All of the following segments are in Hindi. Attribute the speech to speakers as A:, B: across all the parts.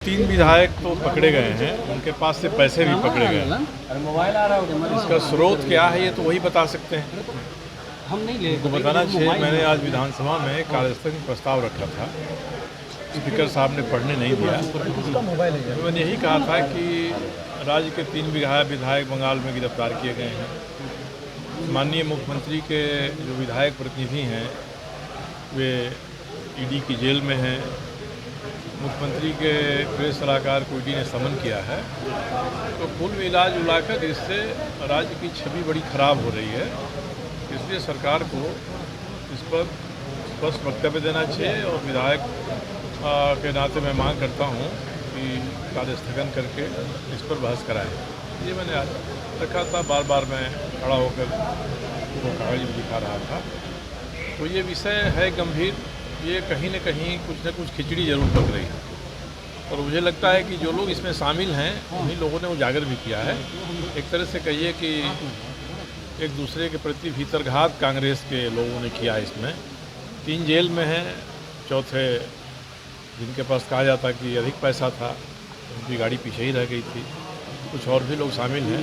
A: तीन विधायक तो पकड़े गए हैं, उनके पास से पैसे भी पकड़े गए हैं। इसका स्रोत क्या है ये तो वही बता सकते हैं।
B: हम नहीं ले
A: उनको बताना चाहिए। मैंने आज विधानसभा में कार्यस्थगन प्रस्ताव रखा था, स्पीकर साहब ने पढ़ने नहीं दिया। तो मैंने यही कहा था कि राज्य के 3 विधायक बंगाल में गिरफ्तार किए गए हैं। माननीय मुख्यमंत्री के जो विधायक प्रतिनिधि हैं वे ईडी की जेल में हैं। मुख्यमंत्री के प्रेस सलाहकार को ईडी ने समन किया है। तो कुल मिलाकर इससे राज्य की छवि बड़ी खराब हो रही है। इसलिए सरकार को इस पर स्पष्ट वक्तव्य देना चाहिए और विधायक के नाते मैं मांग करता हूं कि कार्यस्थगन करके इस पर बहस कराएं। ये मैंने आज रखा था, बार बार मैं खड़ा होकर वो कागज भी दिखा रहा था। तो ये विषय है गंभीर। ये कहीं न कहीं कुछ न कुछ खिचड़ी जरूर पक रही है और मुझे लगता है कि जो लोग इसमें शामिल हैं उन्हीं लोगों ने उजागर भी किया है। एक तरह से कहिए कि एक दूसरे के प्रति भीतरघात कांग्रेस के लोगों ने किया। इसमें 3 जेल में हैं, चौथे जिनके पास कहा जाता कि अधिक पैसा था उनकी गाड़ी पीछे ही रह गई थी। कुछ और भी लोग शामिल हैं।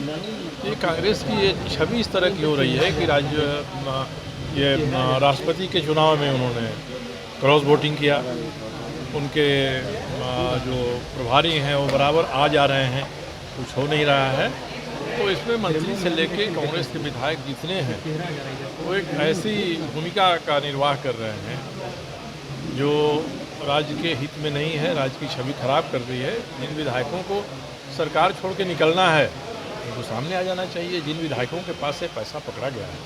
A: ये कांग्रेस की ये छवि इस तरह की हो रही है कि राष्ट्रपति के चुनाव में उन्होंने क्रॉस वोटिंग किया। उनके जो प्रभारी हैं वो बराबर आ जा रहे हैं, कुछ हो नहीं रहा है। तो इसमें मंत्री से लेके कांग्रेस के विधायक जितने हैं वो एक ऐसी भूमिका का निर्वाह कर रहे हैं जो राज्य के हित में नहीं है, राज्य की छवि खराब कर रही है। जिन विधायकों को सरकार छोड़ के निकलना है उनको सामने आ जाना चाहिए। जिन विधायकों के पास से पैसा पकड़ा गया है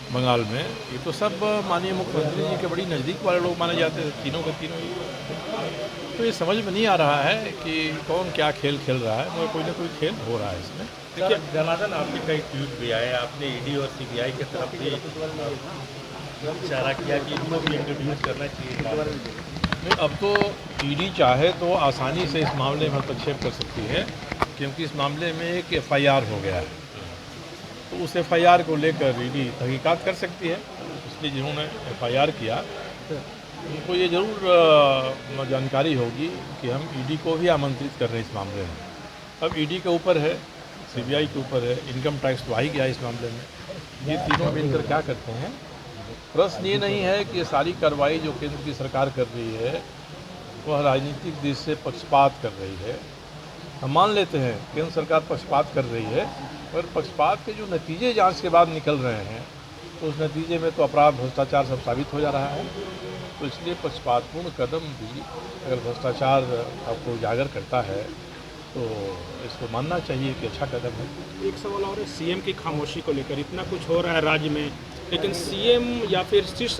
A: बंगाल में, ये तो सब माननीय मुख्यमंत्री जी के बड़ी नज़दीक वाले लोग माने जाते थे, तीनों के तीनों ही। तो ये समझ में नहीं आ रहा है कि कौन क्या खेल खेल रहा है, मगर कोई ना कोई खेल हो रहा है इसमें।
C: देखिए जनार्दन, आपके कई ट्वीट भी आए, आपने ईडी और सीबीआई की तरफ भी इशारा किया कि इनको भी इंट्रोड्यूस करना चाहिए।
A: अब तो ईडी चाहे तो आसानी से इस मामले में हस्तक्षेप कर सकती है, क्योंकि इस मामले में एक एफआईआर हो गया है। तो उस एफआईआर को लेकर ईडी तहकीकात कर सकती है। इसलिए जिन्होंने एफआईआर किया उनको ये ज़रूर जानकारी होगी कि हम ईडी को भी आमंत्रित कर रहे हैं इस मामले में। अब ईडी के ऊपर है, सीबीआई के ऊपर है, इनकम टैक्स तो आ ही गया इस मामले में। ये तीनों मिलकर क्या करते हैं? प्रश्न ये नहीं है कि ये सारी कार्रवाई जो केंद्र की सरकार कर रही है वह राजनीतिक दृष्टि से पक्षपात कर रही है। हम मान लेते हैं केंद्र सरकार पक्षपात कर रही है, पर पक्षपात के जो नतीजे जांच के बाद निकल रहे हैं तो उस नतीजे में तो अपराध, भ्रष्टाचार सब साबित हो जा रहा है। तो इसलिए पक्षपातपूर्ण कदम भी अगर भ्रष्टाचार आपको उजागर करता है तो इसको मानना चाहिए कि अच्छा कदम है।
B: एक सवाल और है, सीएम की खामोशी को लेकर इतना कुछ हो रहा है राज्य में, लेकिन सीएम या फिर शीर्ष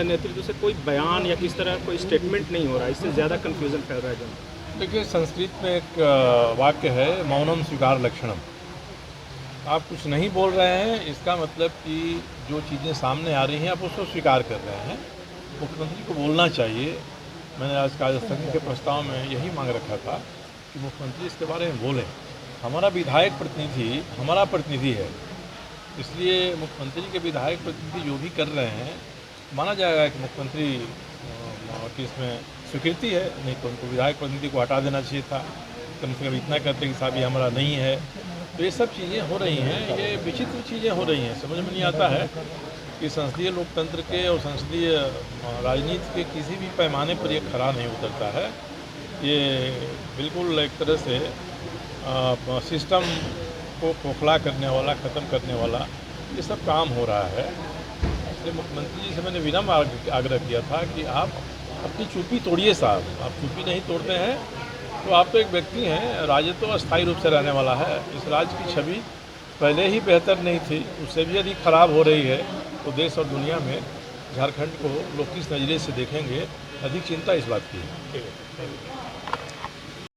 B: नेतृत्व से कोई बयान या किस तरह कोई स्टेटमेंट नहीं हो रहा है। इससे ज़्यादा कन्फ्यूज़न फैल रहा है जन।
A: देखिए, संस्कृत में एक वाक्य है, मौनम स्वीकार लक्षणम। आप कुछ नहीं बोल रहे हैं, इसका मतलब कि जो चीज़ें सामने आ रही हैं आप उसको स्वीकार कर रहे हैं। मुख्यमंत्री को बोलना चाहिए। मैंने आज कार्यस्थगन के प्रस्ताव में यही मांग रखा था कि मुख्यमंत्री इसके बारे में बोलें। हमारा विधायक प्रतिनिधि हमारा प्रतिनिधि है, इसलिए मुख्यमंत्री के विधायक प्रतिनिधि जो भी कर रहे हैं माना जाएगा कि मुख्यमंत्री की इसमें स्वीकृति है। नहीं तो उनको विधायक प्रतिनिधि को हटा देना चाहिए था। कम से कम इतना कहते हैं कि साहब ये हमारा नहीं है। तो ये सब चीज़ें हो रही हैं, ये विचित्र चीज़ें हो रही हैं। समझ में नहीं आता है कि संसदीय लोकतंत्र के और संसदीय राजनीति के किसी भी पैमाने पर ये खरा नहीं उतरता है। ये बिल्कुल एक तरह से सिस्टम को खोखला करने वाला, ख़त्म करने वाला ये सब काम हो रहा है। इसलिए मुख्यमंत्री जी से मैंने विनम्र आग्रह किया था कि आप अपनी चुप्पी तोड़िए साहब। आप चुप्पी नहीं तोड़ते हैं तो आप तो एक व्यक्ति हैं, राज्य तो अस्थायी रूप से रहने वाला है। इस राज्य की छवि पहले ही बेहतर नहीं थी, उससे भी अधिक खराब हो रही है। तो देश और दुनिया में झारखंड को लोग किस नज़रिए से देखेंगे, अधिक चिंता इस बात की है।